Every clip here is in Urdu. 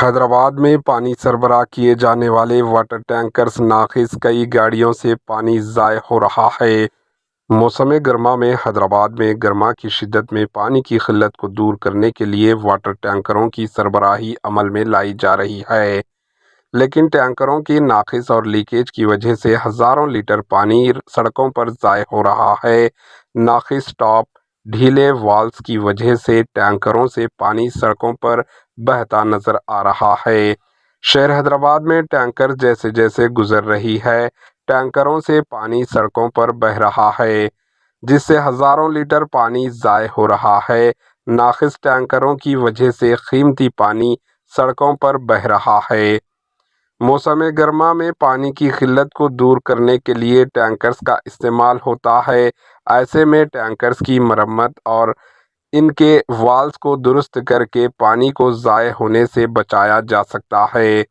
حیدرآباد میں پانی سربراہ کیے جانے والے واٹر ٹینکرز ناقص، کئی گاڑیوں سے پانی ضائع ہو رہا ہے۔ موسم گرما میں حیدرآباد میں گرما کی شدت میں پانی کی قلت کو دور کرنے کے لیے واٹر ٹینکروں کی سربراہی عمل میں لائی جا رہی ہے، لیکن ٹینکروں کی ناقص اور لیکیج کی وجہ سے ہزاروں لیٹر پانی سڑکوں پر ضائع ہو رہا ہے۔ ناقص ٹاپ، ڈھیلے والز کی وجہ سے ٹینکروں سے پانی سڑکوں پر بہتا نظر آ رہا ہے۔ شہر حیدرآباد میں ٹینکر جیسے جیسے گزر رہی ہے، ٹینکروں سے پانی سڑکوں پر بہہ رہا ہے، جس سے ہزاروں لیٹر پانی ضائع ہو رہا ہے۔ ناقص ٹینکروں کی وجہ سے قیمتی پانی سڑکوں پر بہہ رہا ہے۔ موسم گرما میں پانی کی قلت کو دور کرنے کے لیے ٹینکرز کا استعمال ہوتا ہے۔ ایسے میں ٹینکرز کی مرمت اور ان کے والز کو درست کر کے پانی کو ضائع ہونے سے بچایا جا سکتا ہے۔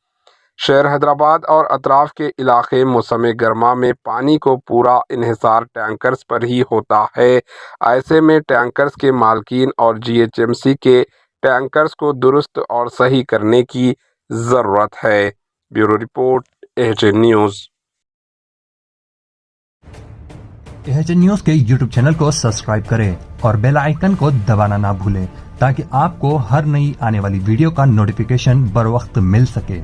شہر حیدرآباد اور اطراف کے علاقے موسم گرما میں پانی کو پورا انحصار ٹینکرز پر ہی ہوتا ہے۔ ایسے میں ٹینکرز کے مالکین اور GHMC کے ٹینکرز کو درست اور صحیح کرنے کی ضرورت ہے۔ Bureau report, AHN news. AHN news کے YouTube چینل کو سبسکرائب کریں اور بیل آئیکن کو دبانا نہ بھولیں تاکہ آپ کو ہر نئی آنے والی ویڈیو کا نوٹیفیکیشن بر وقت مل سکے۔